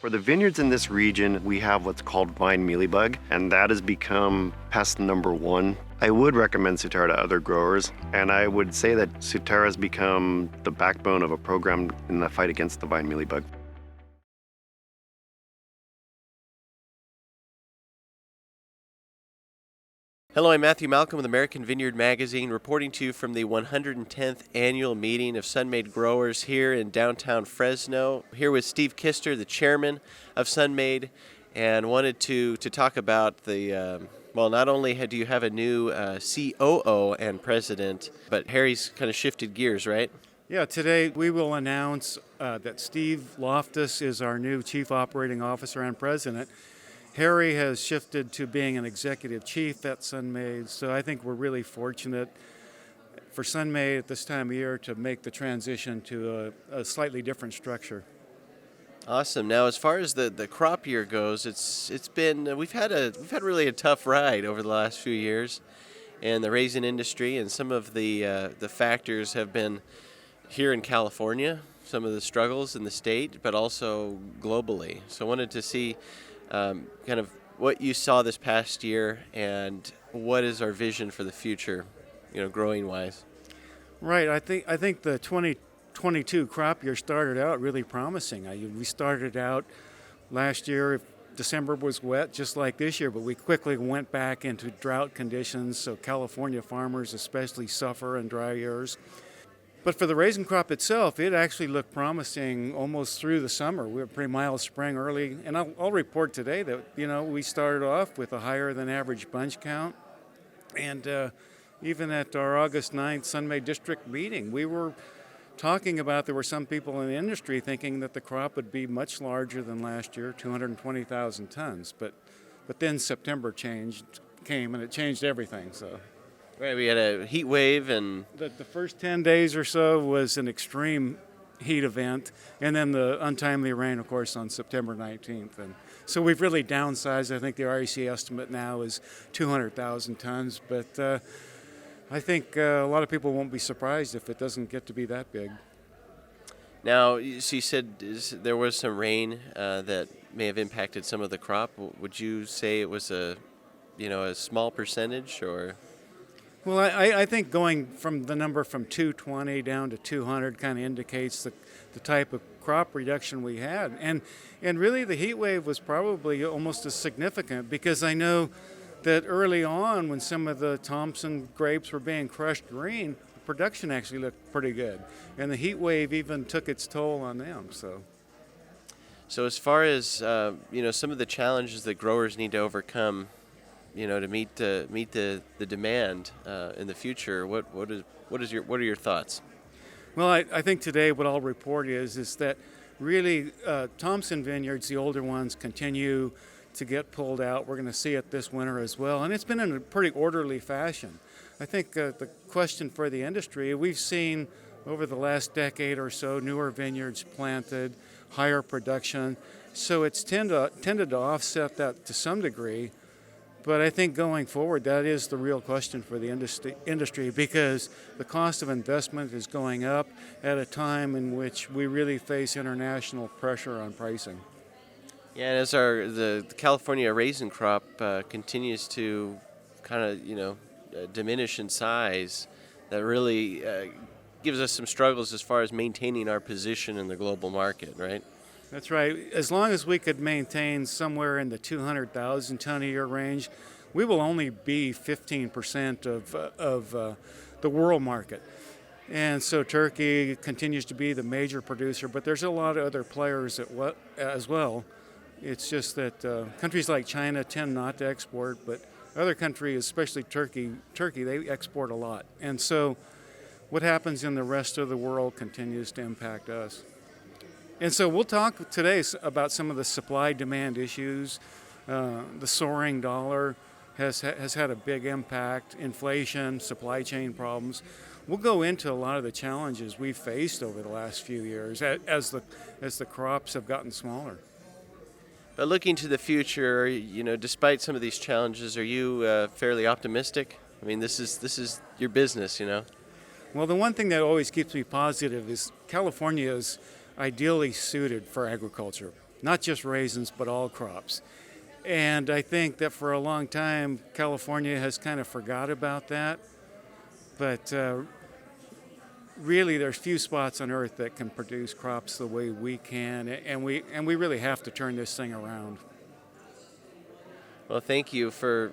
For the vineyards in this region, we have what's called vine mealybug, and that has become pest number one. I would recommend Sutera to other growers, and I would say that Sutera has become the backbone of a program in the fight against the vine mealybug. Hello, I'm Matthew Malcolm with American Vineyard Magazine, reporting to you from the 110th annual meeting of Sun-Maid growers here in downtown Fresno. Here with Steve Kister, the chairman of Sun-Maid, and wanted to talk about the, not only do you have a new COO and president, but Harry's kind of shifted gears, right? Yeah, today we will announce that Steve Loftus is our new Chief Operating Officer and President. Harry has shifted to being an executive chief at Sun-Maid, so I think we're really fortunate for Sun-Maid at this time of year to make the transition to a slightly different structure. Awesome. Now, as far as the crop year goes, it's been we've had really a tough ride over the last few years, in the raisin industry, and some of the factors have been here in California, some of the struggles in the state, but also globally. So I wanted to see kind of what you saw this past year and what is our vision for the future, growing wise. Right. I think the 2022 crop year started out really promising. We started out last year, December was wet just like this year, but we quickly went back into drought conditions, so California farmers especially suffer in dry years. But for the raisin crop itself, it actually looked promising almost through the summer. We had a pretty mild spring early, and I'll report today that, we started off with a higher than average bunch count. And even at our August 9th Sun-Maid District meeting, we were talking about there were some people in the industry thinking that the crop would be much larger than last year, 220,000 tons. But then September came, and it changed everything, so. Right, we had a heat wave, and The first 10 days or so was an extreme heat event, and then the untimely rain, of course, on September 19th. And so we've really downsized. I think the REC estimate now is 200,000 tons, but I think a lot of people won't be surprised if it doesn't get to be that big. now so you said there was some rain that may have impacted some of the crop. Would you say it was a small percentage, or? Well, I think going from the number from 220 down to 200 kind of indicates the type of crop reduction we had. And really the heat wave was probably almost as significant, because I know that early on when some of the Thompson grapes were being crushed green, the production actually looked pretty good. And the heat wave even took its toll on them. So as far as some of the challenges that growers need to overcome, to meet the demand in the future, what are your thoughts? Well, I think today what I'll report is that really Thompson vineyards, the older ones, continue to get pulled out. We're going to see it this winter as well, and it's been in a pretty orderly fashion. I think the question for the industry, we've seen over the last decade or so newer vineyards planted, higher production, so it's tended to offset that to some degree. But I think going forward, that is the real question for the industry, because the cost of investment is going up at a time in which we really face international pressure on pricing. Yeah, and as the California raisin crop continues to kind of diminish in size, that really gives us some struggles as far as maintaining our position in the global market, right? That's right. As long as we could maintain somewhere in the 200,000 ton a year range, we will only be 15% of the world market. And so Turkey continues to be the major producer, but there's a lot of other players as well. It's just that countries like China tend not to export, but other countries, especially Turkey, they export a lot. And so what happens in the rest of the world continues to impact us. And so we'll talk today about some of the supply-demand issues. The soaring dollar has had a big impact, inflation, supply chain problems. We'll go into a lot of the challenges we've faced over the last few years as the crops have gotten smaller. But looking to the future, despite some of these challenges, are you fairly optimistic? I mean, this is your business, Well, the one thing that always keeps me positive is California is ideally suited for agriculture. not just raisins, but all crops. And I think that for a long time, California has kind of forgot about that. But really, there's few spots on earth that can produce crops the way we can, and we really have to turn this thing around. Well, thank you for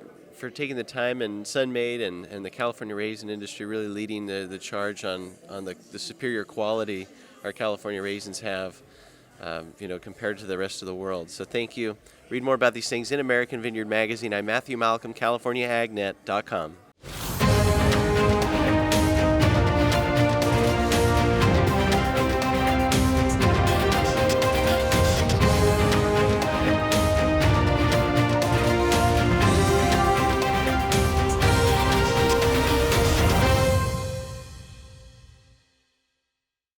taking the time, and Sun-Maid and the California raisin industry really leading the charge on the superior quality our California raisins have, compared to the rest of the world. So thank you. Read more about these things in American Vineyard Magazine. I'm Matthew Malcolm, CaliforniaAgNet.com.